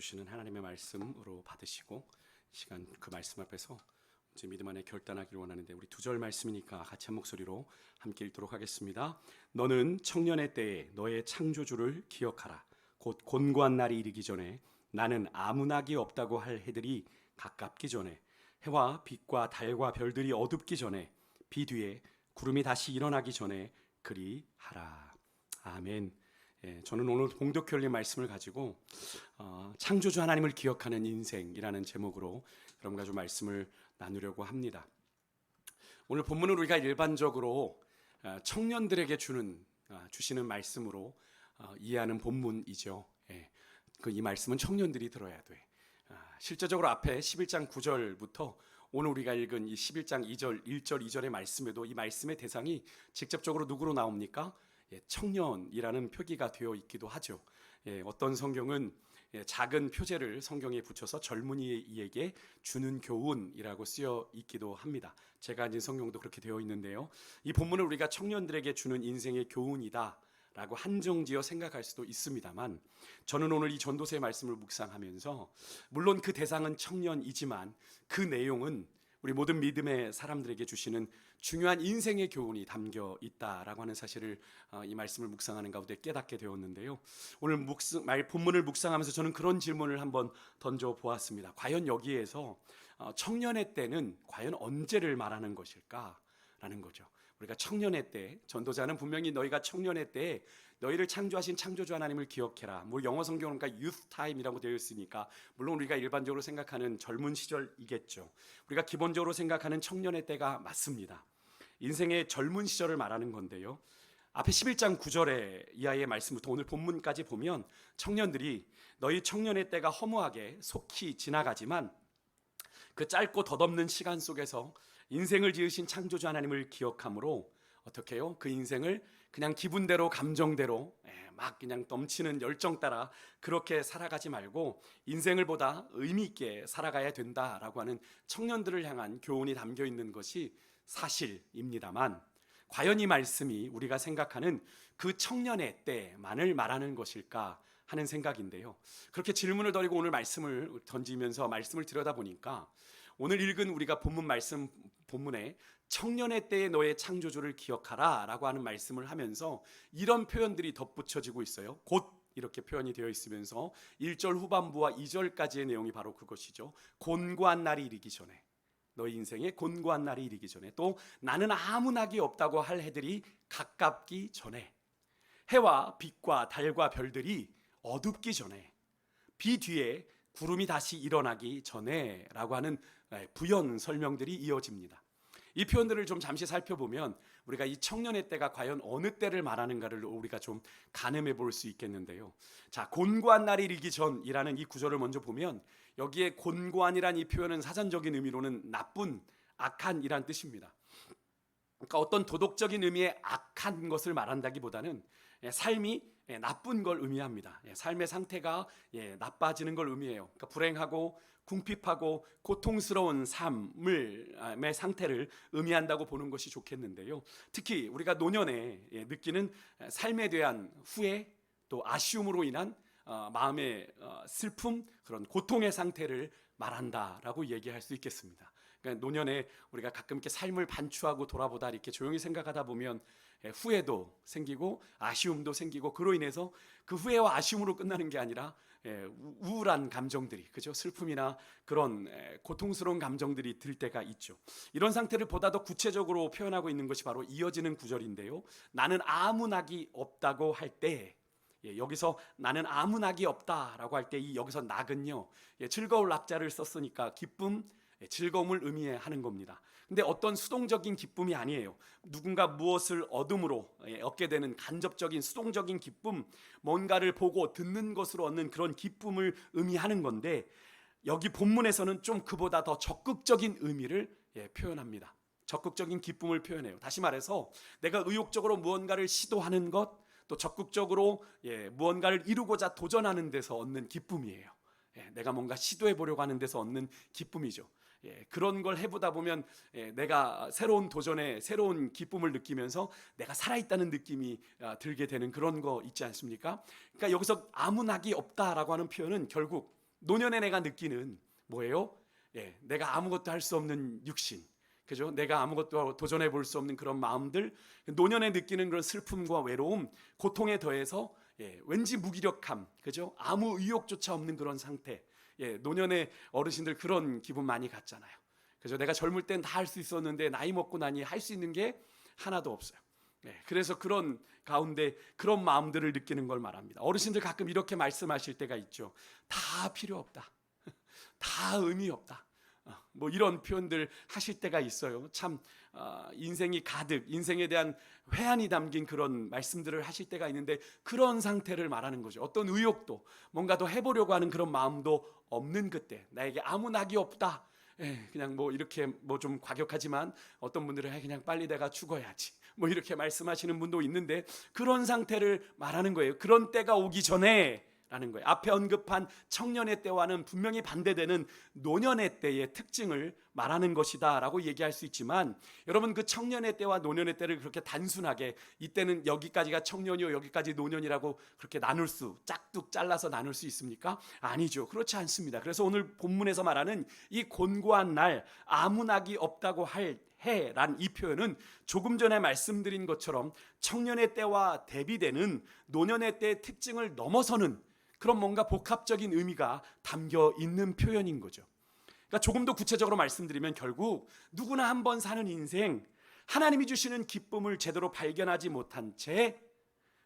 주시는 하나님의 말씀으로 받으시고 시간 그 말씀 앞에서 이제 믿음 안에 결단하기를 원하는데, 우리 두 절 말씀이니까 같이 한 목소리로 함께 읽도록 하겠습니다. 너는 청년의 때에 너의 창조주를 기억하라. 곧 곤고한 날이 이르기 전에, 나는 아무나기 없다고 할 해들이 가깝기 전에, 해와 빛과 달과 별들이 어둡기 전에, 비 뒤에 구름이 다시 일어나기 전에 그리하라. 아멘. 저는 오늘 봉독회의 말씀을 가지고 창조주 하나님을 기억하는 인생이라는 제목으로 여러분과 좀 말씀을 나누려고 합니다. 오늘 본문은 우리가 일반적으로 청년들에게 주시는 말씀으로 이해하는 본문이죠. 이 말씀은 청년들이 들어야 돼. 실제적으로 앞에 11장 9절부터 오늘 우리가 읽은 이 11장 2절, 1절, 2절의 말씀에도 이 말씀의 대상이 직접적으로 누구로 나옵니까? 청년이라는 표기가 되어 있기도 하죠. 어떤 성경은 작은 표제를 성경에 붙여서 젊은이에게 주는 교훈이라고 쓰여 있기도 합니다. 제가 가진 성경도 그렇게 되어 있는데요. 이 본문을 우리가 청년들에게 주는 인생의 교훈이다 라고 한정지어 생각할 수도 있습니다만, 저는 오늘 이 전도서의 말씀을 묵상하면서 물론 그 대상은 청년이지만 그 내용은 우리 모든 믿음의 사람들에게 주시는 중요한 인생의 교훈이 담겨 있다라고 하는 사실을 이 말씀을 묵상하는 가운데 깨닫게 되었는데요. 오늘 본문을 묵상하면서 저는 그런 질문을 한번 던져보았습니다. 과연 여기에서 청년의 때는 과연 언제를 말하는 것일까라는 거죠. 우리가 청년의 때, 전도자는 분명히 너희가 청년의 때에 너희를 창조하신 창조주 하나님을 기억해라. 영어 성경은 youth time이라고 되어 있으니까 물론 우리가 일반적으로 생각하는 젊은 시절이겠죠. 우리가 기본적으로 생각하는 청년의 때가 맞습니다. 인생의 젊은 시절을 말하는 건데요. 앞에 11장 9절의 이하의 말씀부터 오늘 본문까지 보면 청년들이 너희 청년의 때가 허무하게 속히 지나가지만 그 짧고 덧없는 시간 속에서 인생을 지으신 창조주 하나님을 기억함으로 어떻게 해요? 그 인생을 그냥 기분대로 감정대로 막 그냥 넘치는 열정 따라 그렇게 살아가지 말고 인생을 보다 의미 있게 살아가야 된다라고 하는 청년들을 향한 교훈이 담겨 있는 것이 사실입니다만, 과연 이 말씀이 우리가 생각하는 그 청년의 때만을 말하는 것일까 하는 생각인데요. 그렇게 질문을 드리고 오늘 말씀을 던지면서 말씀을 들여다보니까 오늘 읽은 우리가 본문에 청년의 때에 너의 창조주를 기억하라 라고 하는 말씀을 하면서 이런 표현들이 덧붙여지고 있어요. 곧 이렇게 표현이 되어 있으면서 1절 후반부와 2절까지의 내용이 바로 그것이죠. 곤고한 날이 이르기 전에, 너희 인생에 곤고한 날이 이르기 전에, 또 나는 아무 낙이 없다고 할 해들이 가깝기 전에, 해와 빛과 달과 별들이 어둡기 전에, 비 뒤에 구름이 다시 일어나기 전에 라고 하는 부연 설명들이 이어집니다. 이 표현들을 좀 잠시 살펴보면 우리가 이 청년의 때가 과연 어느 때를 말하는가를 우리가 좀 가늠해 볼 수 있겠는데요. 자, 곤고한 날이 이르기 전이라는 이 구절을 먼저 보면 여기에 곤고한이란 이 표현은 사전적인 의미로는 나쁜, 악한이란 뜻입니다. 그러니까 어떤 도덕적인 의미의 악한 것을 말한다기보다는 삶이 나쁜 걸 의미합니다. 삶의 상태가 나빠지는 걸 의미해요. 그러니까 불행하고 궁핍하고 고통스러운 삶의 상태를 의미한다고 보는 것이 좋겠는데요. 특히 우리가 노년에 느끼는 삶에 대한 후회, 또 아쉬움으로 인한 마음의 슬픔, 그런 고통의 상태를 말한다라고 얘기할 수 있겠습니다. 그러니까 노년에 우리가 가끔 이렇게 삶을 반추하고 돌아보다 이렇게 조용히 생각하다 보면 후회도 생기고 아쉬움도 생기고, 그로 인해서 그 후회와 아쉬움으로 끝나는 게 아니라 우울한 감정들이, 그죠? 슬픔이나 그런 고통스러운 감정들이 들 때가 있죠. 이런 상태를 보다 더 구체적으로 표현하고 있는 것이 바로 이어지는 구절인데요. 나는 아무 낙이 없다고 할 때, 여기서 나는 아무 낙이 없다라고 할 때 이 여기서 낙은요, 즐거울 낙자를 썼으니까 기쁨, 즐거움을 의미하는 겁니다. 근데 어떤 수동적인 기쁨이 아니에요. 누군가 무엇을 얻음으로 얻게 되는 간접적인 수동적인 기쁨, 뭔가를 보고 듣는 것으로 얻는 그런 기쁨을 의미하는 건데, 여기 본문에서는 좀 그보다 더 적극적인 의미를 표현합니다. 적극적인 기쁨을 표현해요. 다시 말해서 내가 의욕적으로 무언가를 시도하는 것, 또 적극적으로 무언가를 이루고자 도전하는 데서 얻는 기쁨이에요. 내가 뭔가 시도해 보려고 하는 데서 얻는 기쁨이죠. 그런 걸 해보다 보면 내가 새로운 도전에 새로운 기쁨을 느끼면서 내가 살아있다는 느낌이 들게 되는 그런 거 있지 않습니까? 그러니까 여기서 아무 낙이 없다라고 하는 표현은 결국 노년에 내가 느끼는 뭐예요? 내가 아무것도 할 수 없는 육신, 그죠? 내가 아무것도 도전해 볼 수 없는 그런 마음들, 노년에 느끼는 그런 슬픔과 외로움, 고통에 더해서 왠지 무기력함, 그죠? 아무 의욕조차 없는 그런 상태. 노년의 어르신들 그런 기분 많이 갖잖아요. 그죠? 내가 젊을 땐 다 할 수 있었는데 나이 먹고 나니 할 수 있는 게 하나도 없어요. 그래서 그런 가운데 그런 마음들을 느끼는 걸 말합니다. 어르신들 가끔 이렇게 말씀하실 때가 있죠. 다 필요 없다. 다 의미 없다. 뭐 이런 표현들 하실 때가 있어요. 참 인생이 가득, 인생에 대한 회한이 담긴 그런 말씀들을 하실 때가 있는데, 그런 상태를 말하는 거죠. 어떤 의욕도, 뭔가 더 해보려고 하는 그런 마음도 없는 그때, 나에게 아무 낙이 없다. 그냥 뭐 이렇게 뭐 좀 과격하지만 어떤 분들은 그냥 빨리 내가 죽어야지, 뭐 이렇게 말씀하시는 분도 있는데, 그런 상태를 말하는 거예요. 그런 때가 오기 전에 라는 거예요. 앞에 언급한 청년의 때와는 분명히 반대되는 노년의 때의 특징을 말하는 것이다 라고 얘기할 수 있지만, 여러분, 그 청년의 때와 노년의 때를 그렇게 단순하게 이때는 여기까지가 청년이요 여기까지 노년이라고 그렇게 나눌 수, 짝뚝 잘라서 나눌 수 있습니까? 아니죠. 그렇지 않습니다. 그래서 오늘 본문에서 말하는 이 곤고한 날, 아무 낙이 없다고 할 해란 이 표현은 조금 전에 말씀드린 것처럼 청년의 때와 대비되는 노년의 때의 특징을 넘어서는 그런 뭔가 복합적인 의미가 담겨 있는 표현인 거죠. 그러니까 조금 더 구체적으로 말씀드리면, 결국 누구나 한 번 사는 인생, 하나님이 주시는 기쁨을 제대로 발견하지 못한 채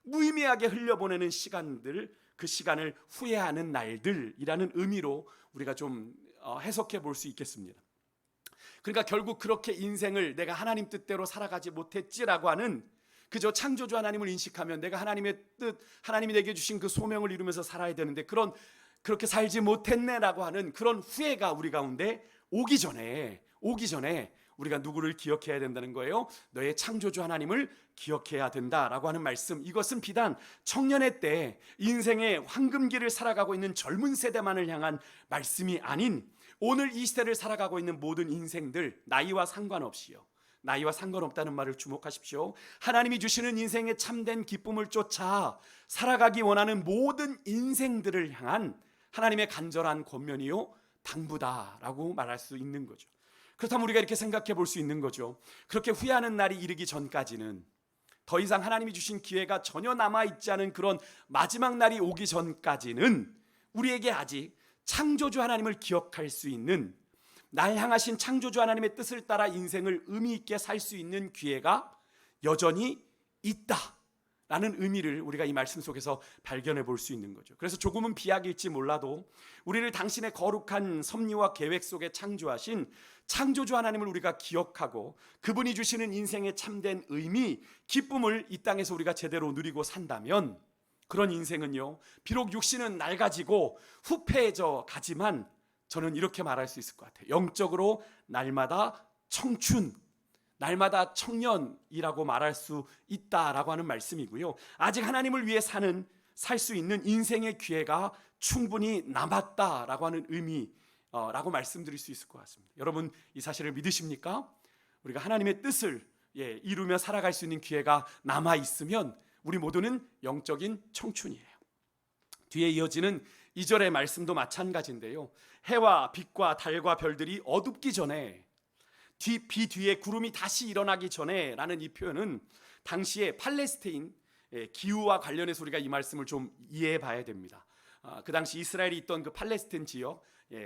무의미하게 흘려보내는 시간들, 그 시간을 후회하는 날들이라는 의미로 우리가 좀 해석해 볼 수 있겠습니다. 그러니까 결국 그렇게 인생을 내가 하나님 뜻대로 살아가지 못했지라고 하는, 그저 창조주 하나님을 인식하면 내가 하나님의 뜻, 하나님이 내게 주신 그 소명을 이루면서 살아야 되는데 그렇게 살지 못했네라고 하는 그런 후회가 우리 가운데 오기 전에 우리가 누구를 기억해야 된다는 거예요? 너의 창조주 하나님을 기억해야 된다라고 하는 말씀. 이것은 비단 청년의 때 인생의 황금기를 살아가고 있는 젊은 세대만을 향한 말씀이 아닌, 오늘 이 시대를 살아가고 있는 모든 인생들, 나이와 상관없이요, 나이와 상관없다는 말을 주목하십시오. 하나님이 주시는 인생의 참된 기쁨을 쫓아 살아가기 원하는 모든 인생들을 향한 하나님의 간절한 권면이요 당부다라고 말할 수 있는 거죠. 그렇다면 우리가 이렇게 생각해 볼 수 있는 거죠. 그렇게 후회하는 날이 이르기 전까지는, 더 이상 하나님이 주신 기회가 전혀 남아있지 않은 그런 마지막 날이 오기 전까지는 우리에게 아직 창조주 하나님을 기억할 수 있는, 날 향하신 창조주 하나님의 뜻을 따라 인생을 의미 있게 살 수 있는 기회가 여전히 있다라는 의미를 우리가 이 말씀 속에서 발견해 볼 수 있는 거죠. 그래서 조금은 비약일지 몰라도 우리를 당신의 거룩한 섭리와 계획 속에 창조하신 창조주 하나님을 우리가 기억하고 그분이 주시는 인생의 참된 의미, 기쁨을 이 땅에서 우리가 제대로 누리고 산다면, 그런 인생은요, 비록 육신은 낡아지고 후패해져 가지만 저는 이렇게 말할 수 있을 것 같아요. 영적으로 날마다 청춘, 날마다 청년이라고 말할 수 있다라고 하는 말씀이고요. 아직 하나님을 위해 살 수 있는 인생의 기회가 충분히 남았다라고 하는 의미라고 말씀드릴 수 있을 것 같습니다. 여러분, 이 사실을 믿으십니까? 우리가 하나님의 뜻을 이루며 살아갈 수 있는 기회가 남아 있으면 우리 모두는 영적인 청춘이에요. 뒤에 이어지는 2절의 말씀도 마찬가지인데요. 해와 빛과 달과 별들이 어둡기 전에, 비 뒤에 구름이 다시 일어나기 전에 라는 이 표현은 당시에 팔레스타인 기후와 관련해서 우리가 이 말씀을 좀 이해해 봐야 됩니다. 그 당시 이스라엘이 있던 그 팔레스타인 지역,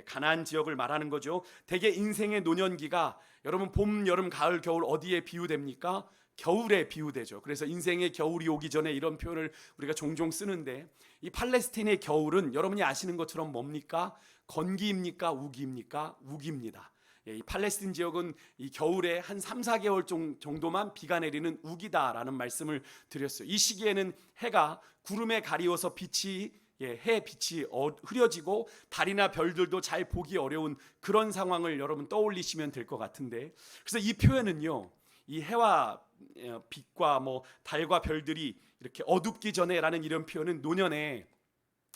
가나안 지역을 말하는 거죠. 대개 인생의 노년기가, 여러분, 봄, 여름, 가을, 겨울 어디에 비유됩니까? 겨울에 비유되죠. 그래서 인생의 겨울이 오기 전에 이런 표현을 우리가 종종 쓰는데, 이 팔레스타인의 겨울은 여러분이 아시는 것처럼 뭡니까? 건기입니까? 우기입니까? 우기입니다. 이 팔레스타인 지역은 이 겨울에 한 3, 4개월 정도만 비가 내리는 우기다라는 말씀을 드렸어요. 이 시기에는 해가 구름에 가리워서 해 빛이 흐려지고 달이나 별들도 잘 보기 어려운 그런 상황을 여러분 떠올리시면 될 것 같은데, 그래서 이 표현은요, 이 해와 빛과 달과 별들이 이렇게 어둡기 전에라는 이런 표현은 노년에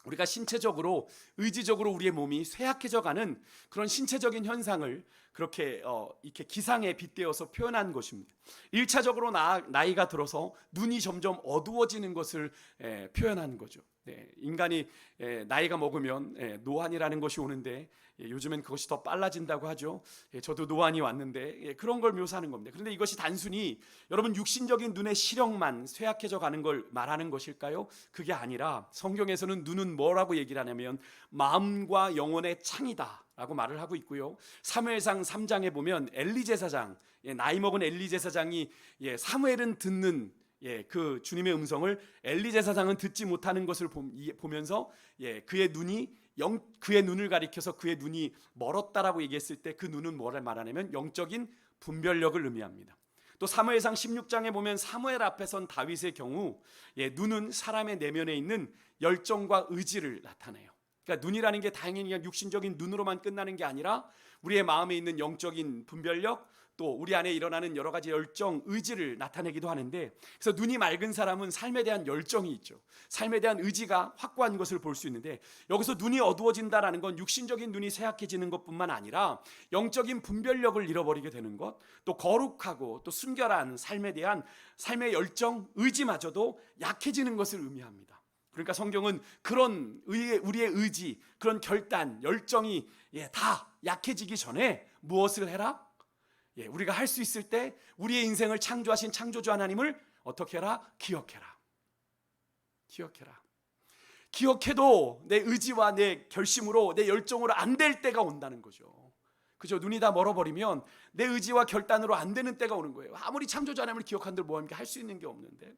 우리가 신체적으로, 의지적으로 우리의 몸이 쇠약해져 가는 그런 신체적인 현상을 그렇게 이렇게 기상에 빗대어서 표현한 것입니다. 1차적으로 나이가 들어서 눈이 점점 어두워지는 것을 표현한 거죠. 네, 인간이 나이가 먹으면 노안이라는 것이 오는데 요즘엔 그것이 더 빨라진다고 하죠. 저도 노안이 왔는데 그런 걸 묘사하는 겁니다. 그런데 이것이 단순히 여러분 육신적인 눈의 시력만 쇠약해져 가는 걸 말하는 것일까요? 그게 아니라 성경에서는 눈은 뭐라고 얘기를 하냐면 마음과 영혼의 창이다 라고 말을 하고 있고요. 사무엘상 3장에 보면 엘리 제사장, 나이 먹은 엘리 제사장이 사무엘은 듣는 그 주님의 음성을 엘리 제사장은 듣지 못하는 것을 보면서 그의 눈을 가리켜서 그의 눈이 멀었다라고 얘기했을 때 그 눈은 뭐를 말하냐면 영적인 분별력을 의미합니다. 또 사무엘상 16장에 보면 사무엘 앞에 선 다윗의 경우 눈은 사람의 내면에 있는 열정과 의지를 나타내요. 그러니까 눈이라는 게 다행히 그냥 육신적인 눈으로만 끝나는 게 아니라 우리의 마음에 있는 영적인 분별력, 또 우리 안에 일어나는 여러 가지 열정, 의지를 나타내기도 하는데, 그래서 눈이 맑은 사람은 삶에 대한 열정이 있죠. 삶에 대한 의지가 확고한 것을 볼 수 있는데, 여기서 눈이 어두워진다라는 건 육신적인 눈이 쇠약해지는 것뿐만 아니라 영적인 분별력을 잃어버리게 되는 것, 또 거룩하고 또 순결한 삶에 대한 삶의 열정, 의지마저도 약해지는 것을 의미합니다. 그러니까 성경은 그런 우리의 의지, 그런 결단, 열정이 다 약해지기 전에 무엇을 해라? 우리가 할 수 있을 때 우리의 인생을 창조하신 창조주 하나님을 어떻게 해라? 기억해라. 기억해도 내 의지와 내 결심으로, 내 열정으로 안 될 때가 온다는 거죠. 그죠? 눈이 다 멀어버리면 내 의지와 결단으로 안 되는 때가 오는 거예요. 아무리 창조주 하나님을 기억한들 뭐합니까? 할 수 있는 게 없는데.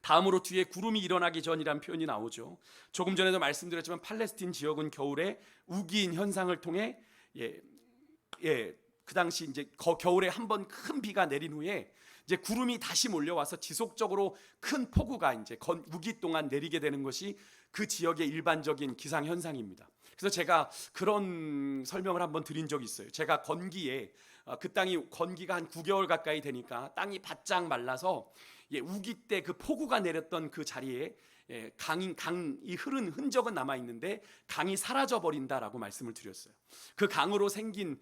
다음으로 뒤에 구름이 일어나기 전이라는 표현이 나오죠. 조금 전에도 말씀드렸지만 팔레스틴 지역은 겨울에 우기인 현상을 통해 그 당시 이제 겨울에 한 번 큰 비가 내린 후에 이제 구름이 다시 몰려와서 지속적으로 큰 폭우가 이제 우기 동안 내리게 되는 것이 그 지역의 일반적인 기상 현상입니다. 그래서 제가 그런 설명을 한번 드린 적이 있어요. 제가 건기에 그 땅이 건기가 한 9개월 가까이 되니까 땅이 바짝 말라서 우기 때 그 폭우가 내렸던 그 자리에 강이 흐른 흔적은 남아 있는데 강이 사라져 버린다라고 말씀을 드렸어요. 그 강으로 생긴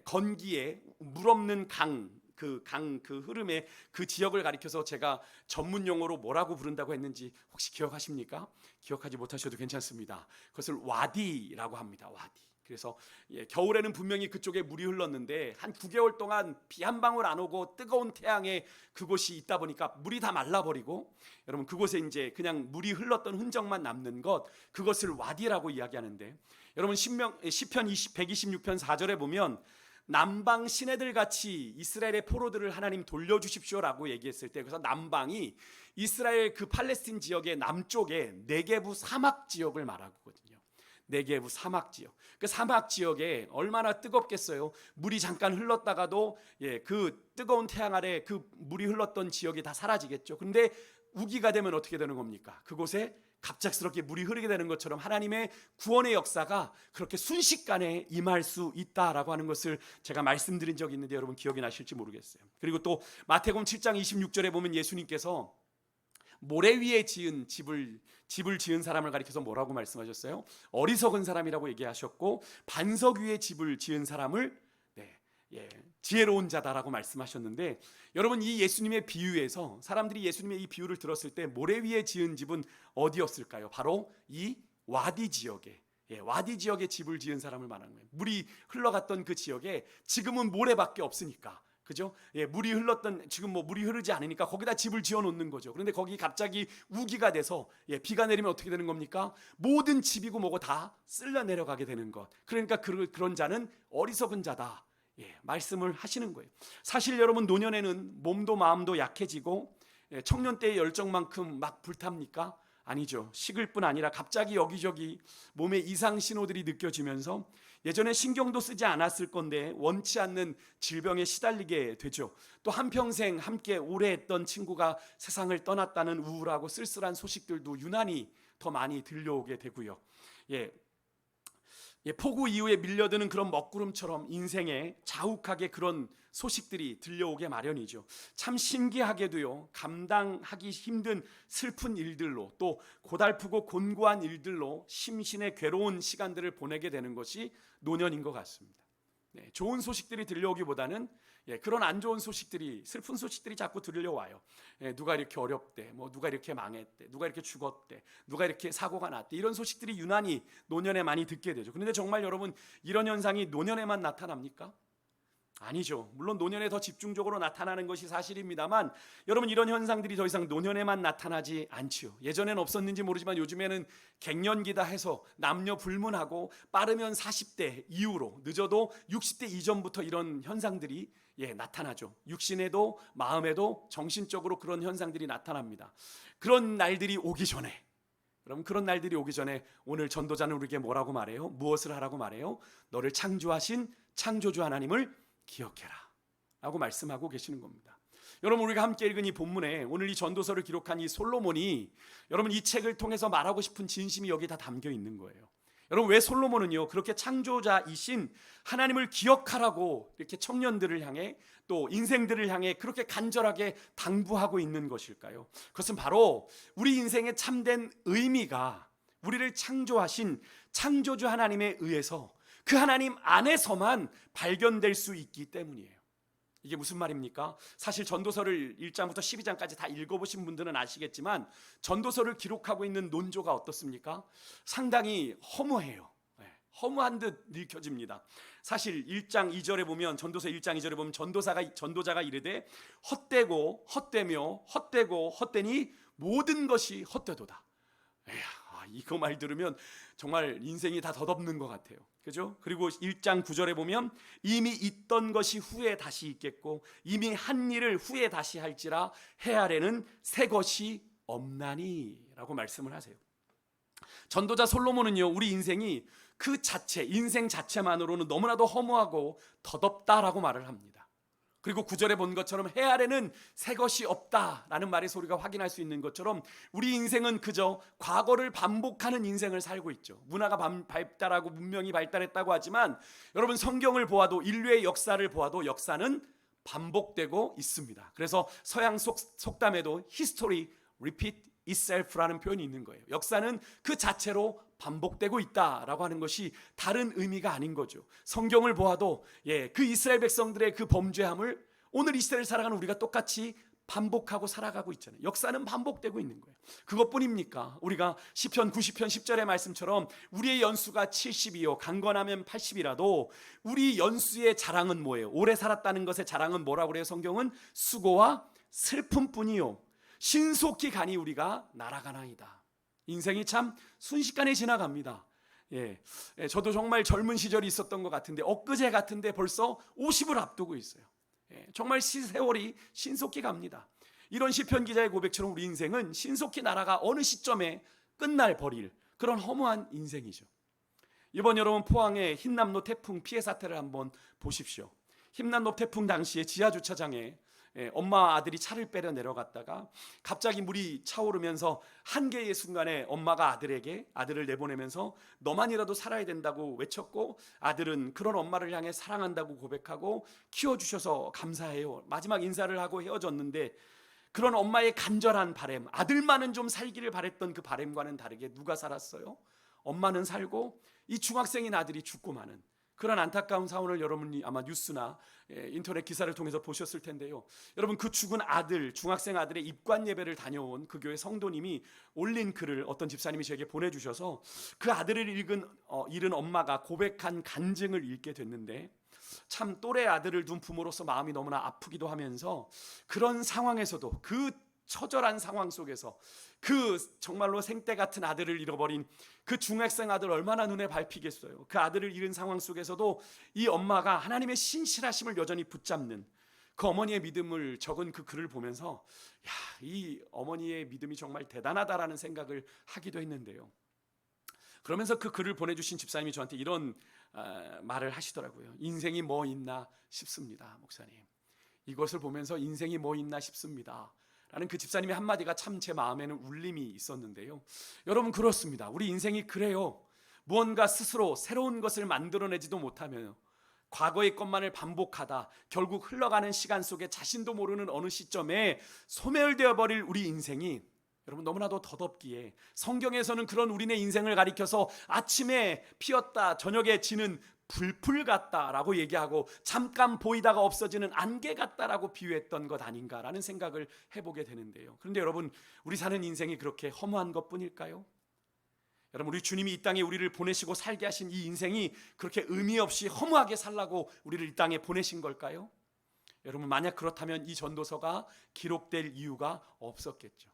건기에 물 없는 그 흐름의 그 지역을 가리켜서 제가 전문 용어로 뭐라고 부른다고 했는지 혹시 기억하십니까? 기억하지 못하셔도 괜찮습니다. 그것을 와디라고 합니다. 와디. 그래서 겨울에는 분명히 그쪽에 물이 흘렀는데 한 9개월 동안 비 한 방울 안 오고 뜨거운 태양에 그곳이 있다 보니까 물이 다 말라버리고, 여러분 그곳에 이제 그냥 물이 흘렀던 흔적만 남는 것, 그것을 와디라고 이야기하는데, 여러분 시편 126편 4절에 보면 남방 시내들 같이 이스라엘의 포로들을 하나님 돌려주십시오라고 얘기했을 때, 그래서 남방이 이스라엘 그 팔레스틴 지역의 남쪽에 네게부 사막 지역을 말하거든요. 네게부 사막 지역. 그 사막 지역에 얼마나 뜨겁겠어요. 물이 잠깐 흘렀다가도 그 뜨거운 태양 아래 그 물이 흘렀던 지역이 다 사라지겠죠. 그런데 우기가 되면 어떻게 되는 겁니까? 그곳에 갑작스럽게 물이 흐르게 되는 것처럼 하나님의 구원의 역사가 그렇게 순식간에 임할 수 있다라고 하는 것을 제가 말씀드린 적이 있는데 여러분 기억이 나실지 모르겠어요. 그리고 또 마태복음 7장 26절에 보면 예수님께서 모래 위에 지은 집을 지은 사람을 가리켜서 뭐라고 말씀하셨어요? 어리석은 사람이라고 얘기하셨고, 반석 위에 집을 지은 사람을 지혜로운 자다라고 말씀하셨는데, 여러분 이 예수님의 비유에서 사람들이 예수님의 이 비유를 들었을 때 모래 위에 지은 집은 어디였을까요? 바로 이 와디 지역에 와디 지역에 집을 지은 사람을 말하는 거예요. 물이 흘러갔던 그 지역에 지금은 모래밖에 없으니까, 그죠? 물이 흘렀던, 지금 뭐 물이 흐르지 않으니까 거기다 집을 지어 놓는 거죠. 그런데 거기 갑자기 우기가 돼서 비가 내리면 어떻게 되는 겁니까? 모든 집이고 뭐고 다 쓸려 내려가게 되는 것. 그러니까 그런 자는 어리석은 자다. 말씀을 하시는 거예요. 사실 여러분 노년에는 몸도 마음도 약해지고 청년 때의 열정만큼 막 불탑니까? 아니죠. 식을 뿐 아니라 갑자기 여기저기 몸에 이상 신호들이 느껴지면서 예전에 신경도 쓰지 않았을 건데 원치 않는 질병에 시달리게 되죠. 또 한평생 함께 오래 했던 친구가 세상을 떠났다는 우울하고 쓸쓸한 소식들도 유난히 더 많이 들려오게 되고요. 폭우 이후에 밀려드는 그런 먹구름처럼 인생에 자욱하게 그런 소식들이 들려오게 마련이죠. 참 신기하게도요, 감당하기 힘든 슬픈 일들로, 또 고달프고 곤고한 일들로 심신의 괴로운 시간들을 보내게 되는 것이 노년인 것 같습니다. 좋은 소식들이 들려오기보다는 그런 안 좋은 소식들이, 슬픈 소식들이 자꾸 들려와요. 누가 이렇게 어렵대, 뭐 누가 이렇게 망했대, 누가 이렇게 죽었대, 누가 이렇게 사고가 났대, 이런 소식들이 유난히 노년에 많이 듣게 되죠. 그런데 정말 여러분, 이런 현상이 노년에만 나타납니까? 아니죠. 물론 노년에 더 집중적으로 나타나는 것이 사실입니다만, 여러분, 이런 현상들이 더 이상 노년에만 나타나지 않지요. 예전엔 없었는지 모르지만 요즘에는 갱년기다 해서 남녀 불문하고 빠르면 40대 이후로, 늦어도 60대 이전부터 이런 현상들이 나타나죠. 육신에도 마음에도 정신적으로 그런 현상들이 나타납니다. 그런 날들이 오기 전에, 그럼 그런 날들이 오기 전에 오늘 전도자는 우리에게 뭐라고 말해요? 무엇을 하라고 말해요? 너를 창조하신 창조주 하나님을 기억해라 라고 말씀하고 계시는 겁니다. 여러분, 우리가 함께 읽은 이 본문에 오늘 이 전도서를 기록한 이 솔로몬이, 여러분, 이 책을 통해서 말하고 싶은 진심이 여기 다 담겨 있는 거예요. 여러분, 왜 솔로몬은요 그렇게 창조자이신 하나님을 기억하라고 이렇게 청년들을 향해, 또 인생들을 향해 그렇게 간절하게 당부하고 있는 것일까요? 그것은 바로 우리 인생의 참된 의미가 우리를 창조하신 창조주 하나님에 의해서, 그 하나님 안에서만 발견될 수 있기 때문이에요. 이게 무슨 말입니까? 사실 전도서를 1장부터 12장까지 다 읽어보신 분들은 아시겠지만, 전도서를 기록하고 있는 논조가 어떻습니까? 상당히 허무해요. 허무한 듯 읽혀집니다. 사실 1장 2절에 보면, 전도서 1장 2절에 보면 전도자가 이르되 헛되고 헛되며 헛되고 헛되니 모든 것이 헛되도다. 이거 말 들으면 정말 인생이 다 덧없는 것 같아요. 그죠? 그리고 1장 9절에 보면 이미 있던 것이 후에 다시 있겠고 이미 한 일을 후에 다시 할지라 해아래는 새 것이 없나니 라고 말씀을 하세요. 전도자 솔로몬은요, 우리 인생이 그 자체, 인생 자체만으로는 너무나도 허무하고 덧없다라고 말을 합니다. 그리고 9절에 본 것처럼 해 아래는 새 것이 없다라는 말에서 우리가 확인할 수 있는 것처럼, 우리 인생은 그저 과거를 반복하는 인생을 살고 있죠. 문화가 발달하고 문명이 발달했다고 하지만, 여러분, 성경을 보아도, 인류의 역사를 보아도 역사는 반복되고 있습니다. 그래서 서양 속담에도 history repeat itself라는 표현이 있는 거예요. 역사는 그 자체로 반복되고 있다라고 하는 것이 다른 의미가 아닌 거죠. 성경을 보아도 그 이스라엘 백성들의 그 범죄함을 오늘 이 시대를 살아가는 우리가 똑같이 반복하고 살아가고 있잖아요. 역사는 반복되고 있는 거예요. 그것뿐입니까? 우리가 시편 90편 10절의 말씀처럼 우리의 연수가 70이요 강건하면 80이라도 우리 연수의 자랑은 뭐예요? 오래 살았다는 것의 자랑은 뭐라고 그래요? 성경은 수고와 슬픔뿐이요 신속히 가니 우리가 날아가나이다. 인생이 참 순식간에 지나갑니다. 저도 정말 젊은 시절이 있었던 것 같은데, 엊그제 같은데 벌써 50을 앞두고 있어요. 정말 세월이 신속히 갑니다. 이런 시편 기자의 고백처럼 우리 인생은 신속히 날아가 어느 시점에 끝날 버릴 그런 허무한 인생이죠. 이번 여러분, 포항의 흰남노 태풍 피해 사태를 한번 보십시오. 흰남노 태풍 당시에 지하 주차장에 엄마와 아들이 차를 빼려 내려갔다가 갑자기 물이 차오르면서 한계의 순간에 엄마가 아들을 내보내면서 너만이라도 살아야 된다고 외쳤고, 아들은 그런 엄마를 향해 사랑한다고 고백하고 키워주셔서 감사해요, 마지막 인사를 하고 헤어졌는데, 그런 엄마의 간절한 바람, 아들만은 좀 살기를 바랬던 그 바람과는 다르게 누가 살았어요? 엄마는 살고 이 중학생인 아들이 죽고 마는 그런 안타까운 상황을 여러분이 아마 뉴스나 인터넷 기사를 통해서 보셨을 텐데요. 여러분, 그 죽은 아들, 중학생 아들의 입관 예배를 다녀온 그 교회 성도님이 올린 글을 어떤 집사님이 저에게 보내주셔서, 그 아들을 잃은 엄마가 고백한 간증을 읽게 됐는데, 참 또래 아들을 둔 부모로서 마음이 너무나 아프기도 하면서, 그런 상황에서도, 그 처절한 상황 속에서 그 정말로 생떼 같은 아들을 잃어버린 그 중학생 아들 얼마나 눈에 밟히겠어요. 그 아들을 잃은 상황 속에서도 이 엄마가 하나님의 신실하심을 여전히 붙잡는 그 어머니의 믿음을 적은 그 글을 보면서, 이 어머니의 믿음이 정말 대단하다라는 생각을 하기도 했는데요. 그러면서 그 글을 보내주신 집사님이 저한테 이런 말을 하시더라고요. 인생이 뭐 있나 싶습니다, 목사님. 이것을 보면서 인생이 뭐 있나 싶습니다 라는 그 집사님의 한마디가 참 제 마음에는 울림이 있었는데요. 여러분, 그렇습니다. 우리 인생이 그래요. 무언가 스스로 새로운 것을 만들어내지도 못하며 과거의 것만을 반복하다 결국 흘러가는 시간 속에 자신도 모르는 어느 시점에 소멸되어 버릴 우리 인생이, 여러분, 너무나도 덧없기에 성경에서는 그런 우리네 인생을 가리켜서 아침에 피었다 저녁에 지는 불풀 같다라고 얘기하고 잠깐 보이다가 없어지는 안개 같다라고 비유했던 것 아닌가라는 생각을 해보게 되는데요. 그런데 여러분, 우리 사는 인생이 그렇게 허무한 것뿐일까요? 여러분, 우리 주님이 이 땅에 우리를 보내시고 살게 하신 이 인생이 그렇게 의미 없이 허무하게 살라고 우리를 이 땅에 보내신 걸까요? 여러분, 만약 그렇다면 이 전도서가 기록될 이유가 없었겠죠.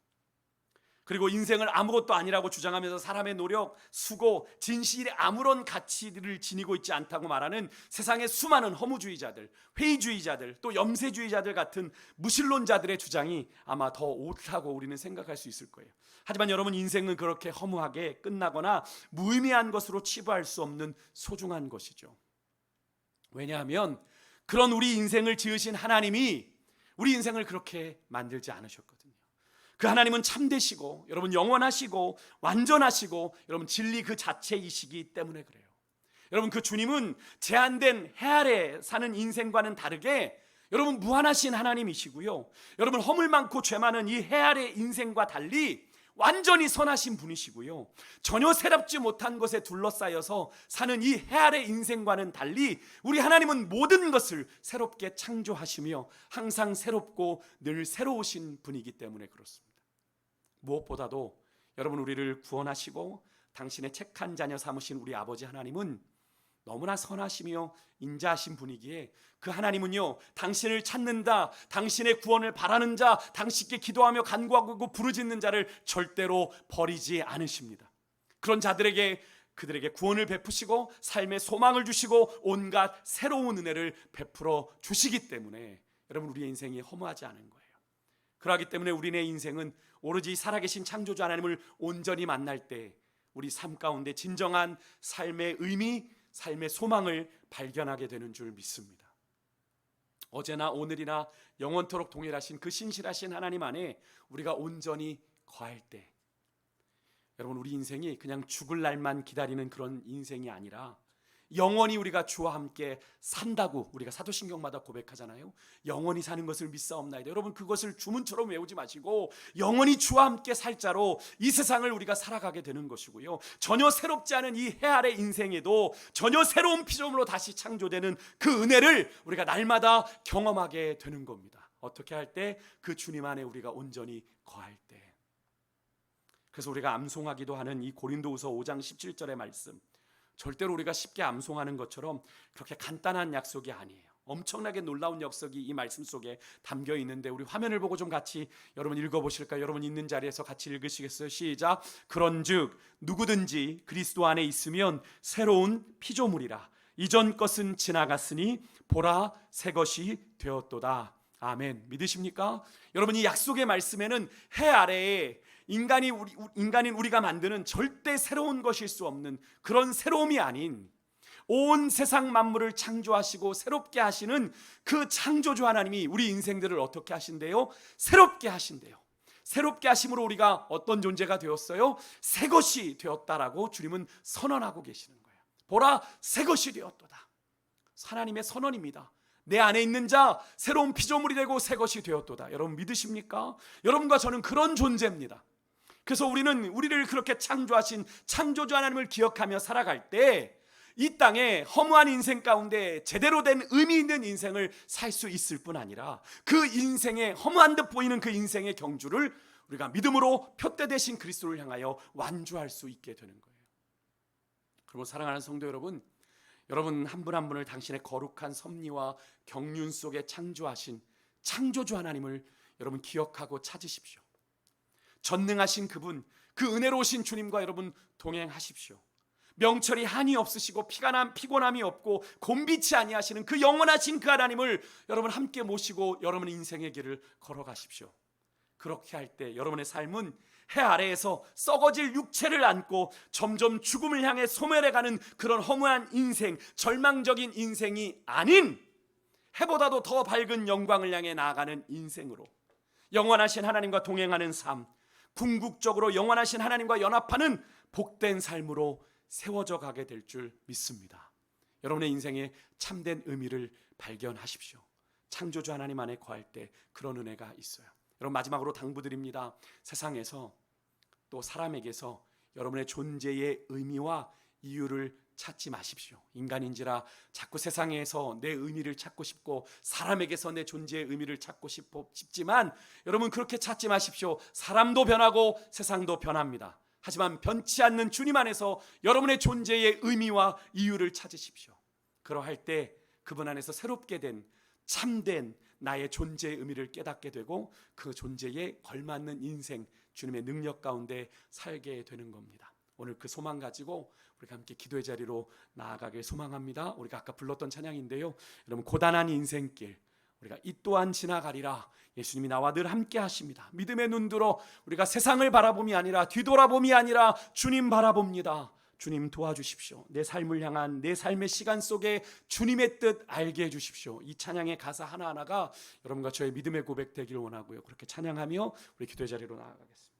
그리고 인생을 아무것도 아니라고 주장하면서 사람의 노력, 수고, 진실에 아무런 가치를 지니고 있지 않다고 말하는 세상의 수많은 허무주의자들, 회의주의자들, 또 염세주의자들 같은 무신론자들의 주장이 아마 더 옳다고 우리는 생각할 수 있을 거예요. 하지만 여러분, 인생은 그렇게 허무하게 끝나거나 무의미한 것으로 치부할 수 없는 소중한 것이죠. 왜냐하면 그런 우리 인생을 지으신 하나님이 우리 인생을 그렇게 만들지 않으셨거든요. 그 하나님은 참되시고 여러분 영원하시고 완전하시고 여러분 진리 그 자체이시기 때문에 그래요. 여러분, 그 주님은 제한된 해 아래 사는 인생과는 다르게 여러분 무한하신 하나님이시고요. 여러분, 허물 많고 죄 많은 이 해 아래 인생과 달리 완전히 선하신 분이시고요. 전혀 새롭지 못한 것에 둘러싸여서 사는 이 해 아래 인생과는 달리 우리 하나님은 모든 것을 새롭게 창조하시며 항상 새롭고 늘 새로우신 분이기 때문에 그렇습니다. 무엇보다도 여러분, 우리를 구원하시고 당신의 책한 자녀 삼으신 우리 아버지 하나님은 너무나 선하시며 인자하신 분이기에 그 하나님은요, 당신을 찾는다, 당신의 구원을 바라는 자, 당신께 기도하며 간구하고 부르짖는 자를 절대로 버리지 않으십니다. 그런 자들에게 그들에게 구원을 베푸시고 삶의 소망을 주시고 온갖 새로운 은혜를 베풀어 주시기 때문에 여러분, 우리의 인생이 허무하지 않은 거예요. 그렇기 때문에 우리의 인생은 오로지 살아계신 창조주 하나님을 온전히 만날 때 우리 삶 가운데 진정한 삶의 의미, 삶의 소망을 발견하게 되는 줄 믿습니다. 어제나 오늘이나 영원토록 동일하신 그 신실하신 하나님 안에 우리가 온전히 거할 때 여러분, 우리 인생이 그냥 죽을 날만 기다리는 그런 인생이 아니라 영원히 우리가 주와 함께 산다고 우리가 사도신경마다 고백하잖아요. 영원히 사는 것을 믿사옵나이다. 여러분, 그것을 주문처럼 외우지 마시고 영원히 주와 함께 살 자로 이 세상을 우리가 살아가게 되는 것이고요. 전혀 새롭지 않은 이 해 아래 인생에도 전혀 새로운 피조물로 다시 창조되는 그 은혜를 우리가 날마다 경험하게 되는 겁니다. 어떻게 할 때? 그 주님 안에 우리가 온전히 거할 때. 그래서 우리가 암송하기도 하는 이 고린도후서 5장 17절의 말씀, 절대로 우리가 쉽게 암송하는 것처럼 그렇게 간단한 약속이 아니에요. 엄청나게 놀라운 약속이 이 말씀 속에 담겨 있는데 우리 화면을 보고 좀 같이 여러분 읽어보실까요? 여러분 있는 자리에서 같이 읽으시겠어요? 시작. 그런즉 누구든지 그리스도 안에 있으면 새로운 피조물이라. 이전 것은 지나갔으니 보라 새 것이 되었도다. 아멘. 믿으십니까? 여러분, 이 약속의 말씀에는 해 아래에 인간인 우리가 만드는 절대 새로운 것일 수 없는 그런 새로움이 아닌 온 세상 만물을 창조하시고 새롭게 하시는 그 창조주 하나님이 우리 인생들을 어떻게 하신대요? 새롭게 하신대요. 새롭게 하심으로 우리가 어떤 존재가 되었어요? 새 것이 되었다라고 주님은 선언하고 계시는 거예요. 보라 새 것이 되었도다. 하나님의 선언입니다. 내 안에 있는 자 새로운 피조물이 되고 새 것이 되었도다. 여러분 믿으십니까? 여러분과 저는 그런 존재입니다. 그래서 우리는 우리를 그렇게 창조하신 창조주 하나님을 기억하며 살아갈 때 이 땅에 허무한 인생 가운데 제대로 된 의미 있는 인생을 살 수 있을 뿐 아니라 그 인생의 허무한 듯 보이는 그 인생의 경주를 우리가 믿음으로 표대 되신 그리스도를 향하여 완주할 수 있게 되는 거예요. 그러면 사랑하는 성도 여러분, 여러분 한 분 한 분을 당신의 거룩한 섭리와 경륜 속에 창조하신 창조주 하나님을 여러분 기억하고 찾으십시오. 전능하신 그분, 그 은혜로우신 주님과 여러분 동행하십시오. 명철이 한이 없으시고 피곤함이 없고 곤비치 아니하시는 그 영원하신 그 하나님을 여러분 함께 모시고 여러분 인생의 길을 걸어가십시오. 그렇게 할 때 여러분의 삶은 해 아래에서 썩어질 육체를 안고 점점 죽음을 향해 소멸해가는 그런 허무한 인생, 절망적인 인생이 아닌 해보다도 더 밝은 영광을 향해 나아가는 인생으로 영원하신 하나님과 동행하는 삶, 궁극적으로 영원하신 하나님과 연합하는 복된 삶으로 세워져 가게 될 줄 믿습니다. 여러분의 인생에 참된 의미를 발견하십시오. 창조주 하나님 안에 거할 때 그런 은혜가 있어요. 여러분 마지막으로 당부드립니다. 세상에서 또 사람에게서 여러분의 존재의 의미와 이유를 찾지 마십시오. 인간인지라 자꾸 세상에서 내 의미를 찾고 싶고 사람에게서 내 존재의 의미를 찾고 싶지만 여러분 그렇게 찾지 마십시오. 사람도 변하고 세상도 변합니다. 하지만 변치 않는 주님 안에서 여러분의 존재의 의미와 이유를 찾으십시오. 그러할 때 그분 안에서 새롭게 된 참된 나의 존재의 의미를 깨닫게 되고 그 존재에 걸맞는 인생, 주님의 능력 가운데 살게 되는 겁니다. 오늘 그 소망 가지고 우리가 함께 기도의 자리로 나아가길 소망합니다. 우리가 아까 불렀던 찬양인데요, 여러분 고단한 인생길 우리가 이 또한 지나가리라. 예수님이 나와 늘 함께 하십니다. 믿음의 눈 들어 우리가 세상을 바라봄이 아니라 뒤돌아봄이 아니라 주님 바라봅니다. 주님 도와주십시오. 내 삶을 향한 내 삶의 시간 속에 주님의 뜻 알게 해주십시오. 이 찬양의 가사 하나하나가 여러분과 저의 믿음의 고백 되기를 원하고요. 그렇게 찬양하며 우리 기도의 자리로 나아가겠습니다.